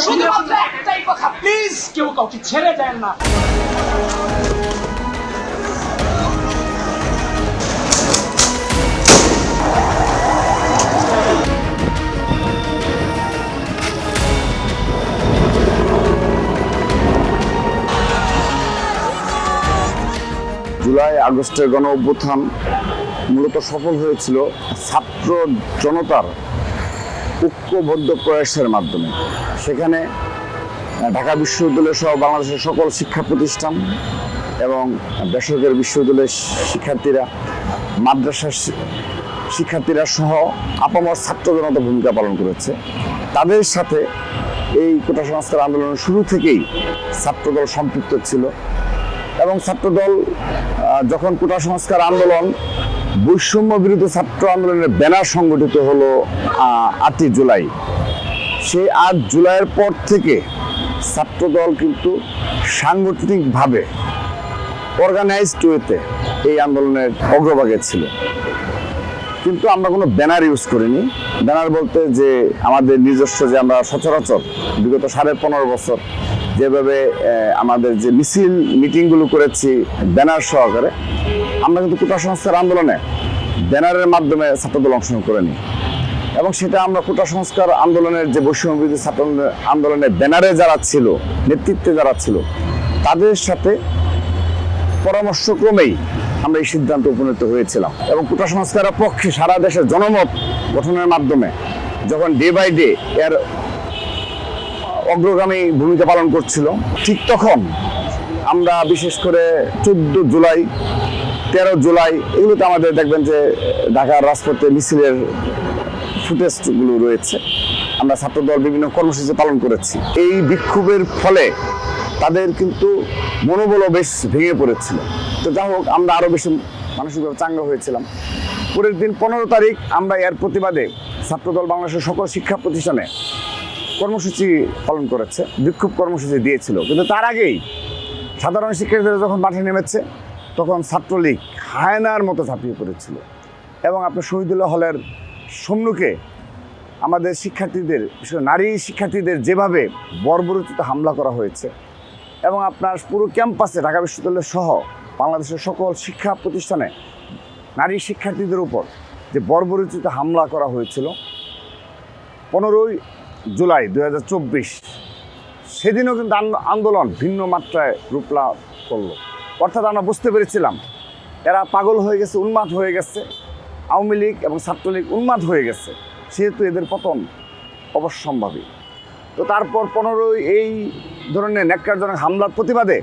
শুধুমাত্র একটাই কথা, প্লিজ কেউ কাউকে ছেড়ে দেন না। জুলাই আগস্টের গণ অভ্যুত্থান মূলত সফল হয়েছিল ছাত্র জনতার ঐক্যবদ্ধ প্রয়াসের মাধ্যমে। সেখানে ঢাকা বিশ্ববিদ্যালয় সহ বাংলাদেশের সকল শিক্ষা প্রতিষ্ঠান এবং বেসরকারি বিশ্ববিদ্যালয়ের শিক্ষার্থীরা, মাদ্রাসার শিক্ষার্থীরা সহ আপামর ছাত্র জনতা ভূমিকা পালন করেছে। তাদের সাথে এই কোটা সংস্কার আন্দোলনের শুরু থেকেই ছাত্রদল সম্পৃক্ত ছিল এবং ছাত্রদল যখন কোটা সংস্কার আন্দোলন বৈষম্য বিরোধী ছাত্র আন্দোলনের ব্যানার সংগঠিত হলো 8ই জুলাই, সেই 8 জুলাইয়ের পর থেকে ছাত্রদল কিন্তু সাংগঠনিকভাবে অর্গানাইজড ওয়েতে এই আন্দোলনের অগ্রভাগে ছিল। কিন্তু আমরা কোনো ব্যানার ইউজ করিনি। ব্যানার বলতে যে আমাদের নিজস্ব যে আমরা সচরাচর বিগত 15.5 বছর যেভাবে আমাদের যে মিছিল মিটিংগুলো করেছি ব্যানার সহকারে, আমরা কিন্তু কোটা সংস্কার আন্দোলনে ব্যানারের মাধ্যমে ছাত্রদল অংশগ্রহণ করিনি। এবং সেটা আমরা কোটা সংস্কার আন্দোলনের যে বৈষম্য বিরোধী ছাত্র আন্দোলনের ব্যানারে যারা ছিল, নেতৃত্বে যারা ছিল, তাদের সাথে পরামর্শক্রমেই আমরা এই সিদ্ধান্তে উপনীত হয়েছিলাম। এবং কোটা সংস্কারের পক্ষে সারা দেশের জনমত গঠনের মাধ্যমে যখন ডে বাই ডে এর অগ্রগামী ভূমিকা পালন করছিল, ঠিক তখন আমরা বিশেষ করে 14 জুলাই, 13 জুলাই এগুলোতে আমাদের দেখবেন যে ঢাকার রাজপথে মিছিলের ফুটেজগুলো রয়েছে। আমরা ছাত্রদল বিভিন্ন কর্মসূচি পালন করেছি। এই বিক্ষোভের ফলে তাদের কিন্তু মনোবলও বেশ ভেঙে পড়েছিল। তো যাই হোক, আমরা আরও বেশি মানসিকভাবে চাঙ্গা হয়েছিলাম। পরের দিন 15 তারিখ আমরা এর প্রতিবাদে ছাত্রদল বাংলাদেশের সকল শিক্ষা প্রতিষ্ঠানে কর্মসূচি পালন করেছে, বিক্ষোভ কর্মসূচি দিয়েছিল। কিন্তু তার আগেই সাধারণ শিক্ষার্থীরা যখন মাঠে নেমেছে, তখন ছাত্রলীগ হায়নার মতো ঝাঁপিয়ে পড়েছিল। এবং আপনার শহীদুল্লাহ হলের সম্মুখে আমাদের শিক্ষার্থীদের, বিশেষ নারী শিক্ষার্থীদের যেভাবে বর্বরোচিত হামলা করা হয়েছে, এবং আপনার পুরো ক্যাম্পাসে ঢাকা বিশ্ববিদ্যালয় সহ বাংলাদেশের সকল শিক্ষা প্রতিষ্ঠানে নারী শিক্ষার্থীদের উপর যে বর্বরোচিত হামলা করা হয়েছিল 15ই জুলাই 2024, সেদিনও কিন্তু আন্দোলন ভিন্ন মাত্রায় রূপ লাভ করলো। অর্থাৎ আমরা বুঝতে পেরেছিলাম এরা পাগল হয়ে গেছে, উন্মাদ হয়ে গেছে, আওয়ামী লীগ এবং ছাত্রলীগ উন্মাদ হয়ে গেছে, সেহেতু এদের পতন অবশ্যম্ভাবী। তো তারপর 15ই এই ধরনের ন্যাক্কারজনক হামলার প্রতিবাদে,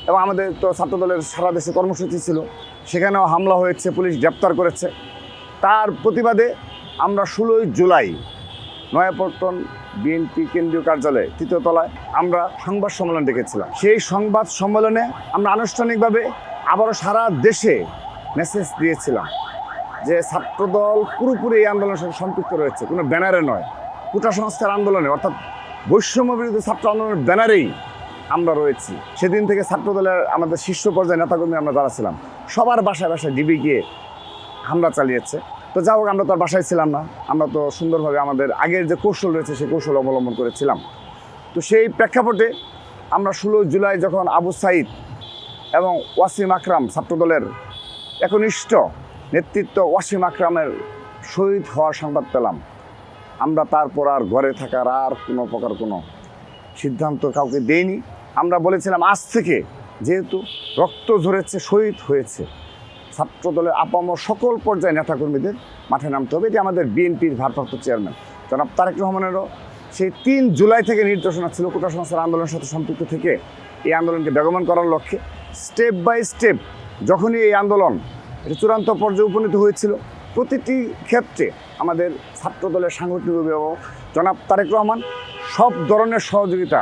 এবং আমাদের তো ছাত্রদলের সারা দেশে কর্মসূচি ছিল, সেখানেও হামলা হয়েছে, পুলিশ গ্রেপ্তার করেছে। তার প্রতিবাদে আমরা 16ই জুলাই নয়াপল্টন বিএনপি কেন্দ্রীয় কার্যালয়ে 3য় তলায় আমরা সংবাদ সম্মেলন ডেকেছিলাম। সেই সংবাদ সম্মেলনে আমরা আনুষ্ঠানিকভাবে আবারও সারা দেশে মেসেজ দিয়েছিলাম যে ছাত্রদল পুরোপুরি এই আন্দোলনের সাথে সম্পৃক্ত রয়েছে, কোনো ব্যানারে নয়। কোটা সংস্কার আন্দোলনে অর্থাৎ বৈষম্য বিরোধী ছাত্র আন্দোলনের ব্যানারেই আমরা রয়েছি। সেদিন থেকে ছাত্রদলের আমাদের শীর্ষ পর্যায়ে নেতাকর্মী আমরা যারা ছিলাম, সবার বাসায় বাসায় ডিবি গিয়ে হামলা চালিয়েছে। তো যা হোক, আমরা তো আর বাসায় ছিলাম না, আমরা তো সুন্দরভাবে আমাদের আগের যে কৌশল রয়েছে সেই কৌশল অবলম্বন করেছিলাম। তো সেই প্রেক্ষাপটে আমরা 16 জুলাই যখন আবু সাইদ এবং ওয়াসিম আকরাম, ছাত্রদলের একনিষ্ঠ নেতৃত্ব ওয়াসিম আকরামের শহীদ হওয়ার সংবাদ পেলাম, আমরা তারপর আর ঘরে থাকার আর কোনো প্রকার কোনো সিদ্ধান্ত কাউকে দেইনি। আমরা বলেছিলাম আজ থেকে যেহেতু রক্ত ঝরেছে, শহীদ হয়েছে, ছাত্রদলের আপামর সকল পর্যায়ে নেতাকর্মীদের মাঠে নামতে হবে। এটি আমাদের বিএনপির ভারপ্রাপ্ত চেয়ারম্যান জনাব তারেক রহমানেরও সেই 3 জুলাই থেকে নির্দেশনা ছিল কোটা সংস্কার আন্দোলনের সাথে সম্পৃক্ত থেকে এই আন্দোলনকে বেগবান করার লক্ষ্যে স্টেপ বাই স্টেপ যখনই এই আন্দোলন এটা চূড়ান্ত পর্যায়ে উপনীত হয়েছিল, প্রতিটি ক্ষেত্রে আমাদের ছাত্রদলের সাংগঠনিক অভিভাবক জনাব তারেক রহমান সব ধরনের সহযোগিতা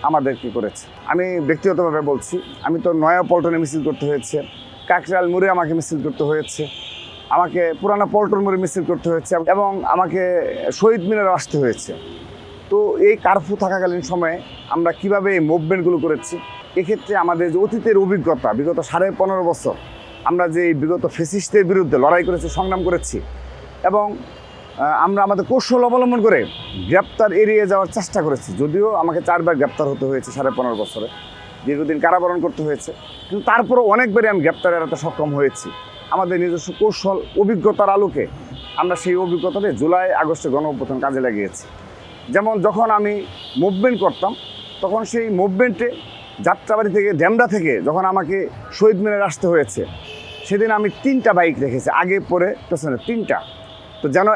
আমাদেরকে করেছে। আমি ব্যক্তিগতভাবে বলছি, আমি তো নয়াপল্টনে মিছিল করতে হয়েছে, কাকরাইল মোড়ে আমাকে মিছিল করতে হয়েছে, আমাকে পুরানা পল্টন মোড়ে মিছিল করতে হয়েছে, এবং আমাকে শহীদ মিনারে আসতে হয়েছে। তো এই কারফিউ থাকাকালীন সময়ে আমরা কিভাবে এই মুভমেন্টগুলো করেছি, এক্ষেত্রে আমাদের যে অতীতের অভিজ্ঞতা, বিগত 15.5 বছর আমরা যে বিগত ফ্যাসিস্টদের বিরুদ্ধে লড়াই করেছি, সংগ্রাম করেছি, এবং আমরা আমাদের কৌশল অবলম্বন করে গ্রেপ্তার এড়িয়ে যাওয়ার চেষ্টা করেছি, যদিও আমাকে 4 বার গ্রেপ্তার হতে হয়েছে 15.5 বছরে, দীর্ঘদিন কারাবরণ করতে হয়েছে, কিন্তু তারপরও অনেকবারই আমি গ্রেপ্তার এড়াতে সক্ষম হয়েছি। আমাদের নিজস্ব কৌশল অভিজ্ঞতার আলোকে আমরা সেই অভিজ্ঞতাতে জুলাই আগস্টে গণঅভ্যুত্থান কাজে লাগিয়েছি। যেমন যখন আমি মুভমেন্ট করতাম, তখন সেই মুভমেন্টে যাত্রাবাড়ি থেকে ড্যামরা থেকে যখন আমাকে শহীদ মিনারে আসতে হয়েছে, সেদিন আমি 3টা বাইক রেখেছি, আগে পরে পেছনে 3টা। তো যেন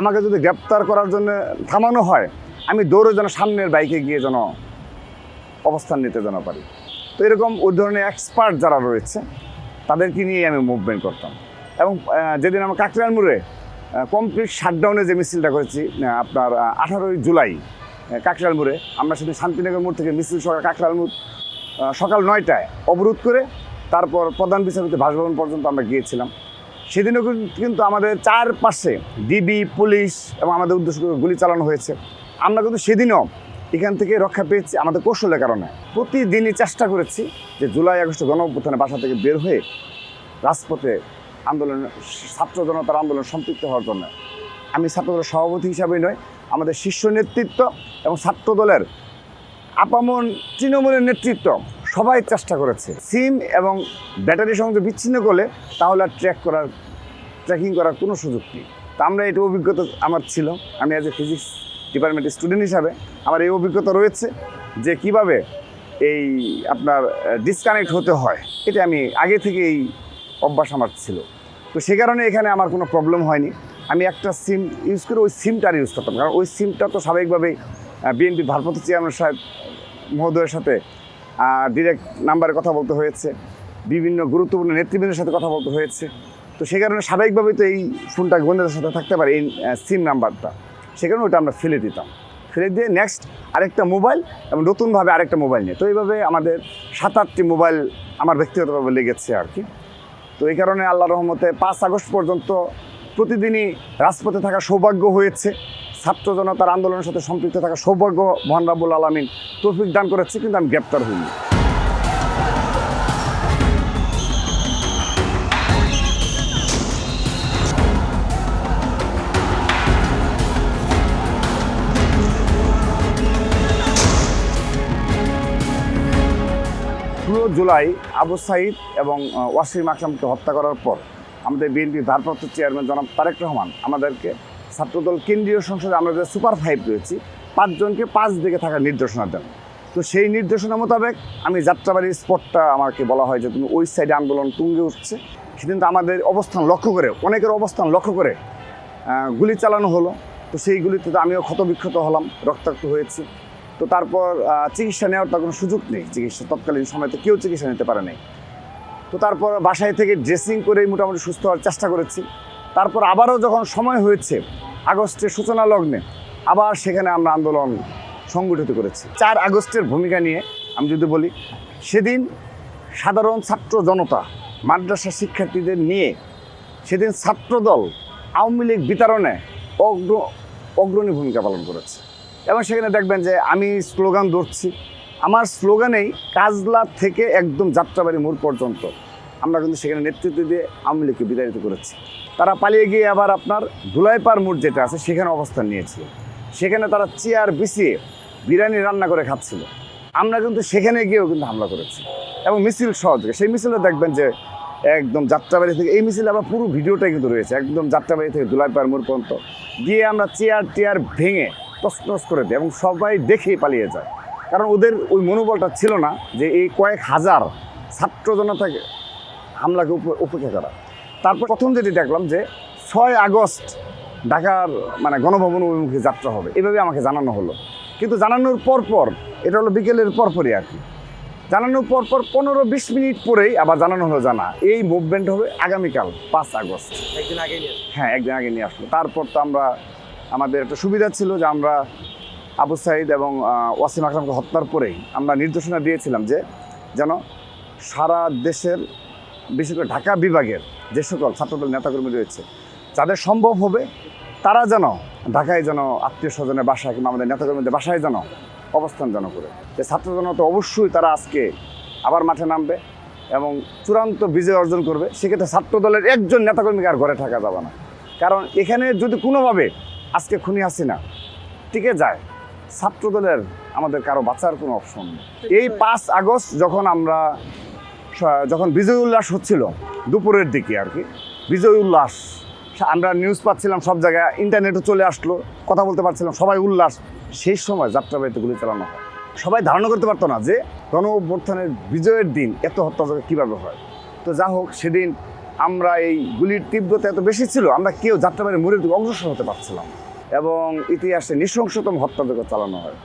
আমাকে যদি গ্রেপ্তার করার জন্য থামানো হয়, আমি দৌড়ে যেন সামনের বাইকে গিয়ে যেন অবস্থান নিতে যেন পারি। তো এরকম ওই ধরনের এক্সপার্ট যারা রয়েছে তাদেরকে নিয়েই আমি মুভমেন্ট করতাম। এবং যেদিন আমরা কাকরাইল মোড়ে কমপ্লিট শাটডাউনে যে মিছিলটা করেছি আপনার 18ই জুলাই কাকরাইল মোড়ে, আমরা সেদিন শান্তিনগর মোড় থেকে মিছিল সকাল কাকরাইল মোড় সকাল 9টায় অবরোধ করে তারপর প্রধান বিচারপতি বাসভবন পর্যন্ত আমরা গিয়েছিলাম। সেদিনও কিন্তু আমাদের চারপাশে ডিবি, পুলিশ এবং আমাদের উদ্দেশ্য করে গুলি চালানো হয়েছে। আমরা কিন্তু সেদিনও এখান থেকে রক্ষা পেয়েছি আমাদের কৌশলের কারণে। প্রতিদিনই চেষ্টা করেছি যে জুলাই আগস্টে গণঅভ্যুত্থানে বাসা থেকে বের হয়ে রাজপথে আন্দোলনে ছাত্র জনতার আন্দোলনে সম্পৃক্ত হওয়ার জন্য। আমি ছাত্রদলের সভাপতি হিসাবেই নয়, আমাদের শীর্ষ নেতৃত্ব এবং ছাত্রদলের আপামর তৃণমূলের নেতৃত্ব সবাই চেষ্টা করেছে। সিম এবং ব্যাটারি সংযোগ বিচ্ছিন্ন করলে তাহলে আর ট্র্যাকিং করার কোনো সুযোগ নেই। তা আমরা এটা অভিজ্ঞতা আমার ছিল, আমি অ্যাজ এ ফিজিক্স ডিপার্টমেন্টের স্টুডেন্ট হিসাবে আমার এই অভিজ্ঞতা রয়েছে যে কিভাবে এই আপনার ডিসকানেক্ট হতে হয়, এটা আমি আগে থেকে এই অভ্যাস আমার ছিল। তো সে কারণে এখানে আমার কোনো প্রবলেম হয়নি। আমি একটা সিম ইউজ করে ওই সিমটা আর ইউজ করতাম, কারণ ওই সিমটা তো স্বাভাবিকভাবেই বিএনপি ভারপ্রাপ্ত চেয়ারম্যান সাহেব মহোদয়ের সাথে ডিরেক্ট নাম্বারে কথা বলতে হয়েছে, বিভিন্ন গুরুত্বপূর্ণ নেতৃবৃন্দের সাথে কথা বলতে হয়েছে। তো সে কারণে স্বাভাবিকভাবেই তো এই ফোনটা গোয়েন্দাদের সাথে থাকতে পারে এই সিম নাম্বারটা, সে কারণে ওটা আমরা ফেলে দিতাম। ফেলে দিয়ে নেক্সট আরেকটা মোবাইল এবং নতুনভাবে আরেকটা মোবাইল নিয়ে, তো এইভাবে আমাদের 7-8টি মোবাইল আমার ব্যক্তিগতভাবে লেগেছে আর কি। তো এই কারণে আল্লাহর রহমতে 5 আগস্ট পর্যন্ত প্রতিদিনই রাজপথে থাকা সৌভাগ্য হয়েছে, ছাত্র জনতার আন্দোলনের সাথে সম্পৃক্ত থাকা সৌভাগ্য মহান রাব্বুল আলামিন তৌফিক দান করেছে, কিন্তু আমি গ্রেপ্তার হইনি। পুরো জুলাই আবু সাইদ এবং ওয়াসিম আকরামকে হত্যা করার পর আমাদের বিএনপি ভারপ্রাপ্ত চেয়ারম্যান জনাব তারেক রহমান আমাদেরকে ছাত্রদল কেন্দ্রীয় সংসদে আমরা যে সুপার 5 রয়েছি 5 জনকে 5 দিকে থাকার নির্দেশনা দেন। তো সেই নির্দেশনা মোতাবেক আমি যাত্রাবাড়ির স্পটটা আমাকে বলা হয় যে তুমি ওই সাইডে আন্দোলন তুঙ্গে উঠছে, সেদিন তো আমাদের অবস্থান লক্ষ্য করে, অনেকের অবস্থান লক্ষ্য করে গুলি চালানো হলো। তো সেই গুলিতে তো আমিও ক্ষতবিক্ষত হলাম, রক্তাক্ত হয়েছি। তো তারপর চিকিৎসা নেওয়ার তো কোনো সুযোগ নেই, চিকিৎসা তৎকালীন সময়তে কেউ চিকিৎসা নিতে পারে নাই। তো তারপর বাসায় থেকে ড্রেসিং করেই মোটামুটি সুস্থ হওয়ার চেষ্টা করেছি। তারপর আবারও যখন সময় হয়েছে আগস্টের সূচনা লগ্নে আবার সেখানে আমরা আন্দোলন সংগঠিত করেছি। 4 আগস্টের ভূমিকা নিয়ে আমি যদি বলি, সেদিন সাধারণ ছাত্র জনতা মাদ্রাসা শিক্ষার্থীদের নিয়ে সেদিন ছাত্রদল আওয়ামী লীগ বিতাড়নে অগ্রণী ভূমিকা পালন করেছে। এবং সেখানে দেখবেন যে আমি স্লোগান ধরছি, আমার স্লোগানেই কাজলা থেকে একদম যাত্রাবাড়ি মোড় পর্যন্ত আমরা কিন্তু সেখানে নেতৃত্ব দিয়ে আওয়ামী লীগকে বিতাড়িত করেছি। তারা পালিয়ে গিয়ে আবার আপনার ধুলাইপাড় মোড় যেটা আছে সেখানে অবস্থান নিয়েছিল, সেখানে তারা চেয়ার বিছিয়ে বিরিয়ানি রান্না করে খাচ্ছিল। আমরা কিন্তু সেখানে গিয়েও কিন্তু হামলা করেছি এবং মিছিল সহযোগে। সেই মিছিলে দেখবেন যে একদম যাত্রাবাড়ি থেকে, এই মিছিলে আবার পুরো ভিডিওটাই কিন্তু রয়েছে, একদম যাত্রাবাড়ি থেকে ধুলাইপাড় মোড় পর্যন্ত গিয়ে আমরা চেয়ার ভেঙে তছনছ করে দিই এবং সবাই দেখেই পালিয়ে যায়। কারণ ওদের ওই মনোবলটা ছিল না যে এই কয়েক হাজার ছাত্র জনতাকে হামলাকে উপেক্ষা করা। তারপর প্রথম যেটি দেখলাম যে 6 আগস্ট ঢাকার গণভবন অভিমুখে যাত্রা হবে, এভাবে আমাকে জানানো হলো। কিন্তু জানানোর পরপর, এটা হলো বিকেলের পরপরই আর কি, জানানোর পরপর 15-20 মিনিট পরেই আবার জানানো হলো এই মুভমেন্ট হবে আগামীকাল 5 আগস্ট। একদিন আগে নিয়ে হ্যাঁ, একদিন আগে নিয়ে আসলো। তারপর তো আমাদের একটা সুবিধা ছিল যে আমরা আবু সাইদ এবং ওয়াসিম আকরামকে হত্যার পরেই আমরা নির্দেশনা দিয়েছিলাম যে যেন সারা দেশের, বিশেষ করে ঢাকা বিভাগের যে সকল ছাত্রদল নেতাকর্মী রয়েছে, যাদের সম্ভব হবে তারা যেন ঢাকায় যেন আত্মীয় স্বজনের বাসায় কিংবা আমাদের নেতাকর্মীদের বাসায় যেন অবস্থান যেন করে, যে ছাত্র জনতা অবশ্যই তারা আজকে আবার মাঠে নামবে এবং চূড়ান্ত বিজয় অর্জন করবে। সেক্ষেত্রে ছাত্রদলের একজন নেতাকর্মীকে আর ঘরে থাকা যাবে না। কারণ এখানে যদি কোনোভাবে আজকে খুনি হাসিনা টিকে যায়, ছাত্রদলের আমাদের কারো বাঁচার কোনো অপশন নেই। এই 5 আগস্ট যখন বিজয় উল্লাস হচ্ছিল দুপুরের দিকে আর কি, বিজয় উল্লাস আমরা নিউজ পাচ্ছিলাম সব জায়গায়, ইন্টারনেটও চলে আসলো, কথা বলতে পারছিলাম, সবাই উল্লাস। সেই সময় যাত্রাবাড়িতে গুলি চালানো হয়। সবাই ধারণা করতে পারতো না যে গণ অভ্যুত্থানের বিজয়ের দিন এত হত্যাযজ্ঞ কীভাবে হয়। তো যা হোক, সেদিন আমরা এই গুলির তীব্রতা এত বেশি ছিল, আমরা কেউ যাত্রাবাড়ির মোড়ের দিকে অগ্রসর হতে পারছিলাম, এবং ইতিহাসে নৃশংসতম হত্যাযজ্ঞ চালানো হয়।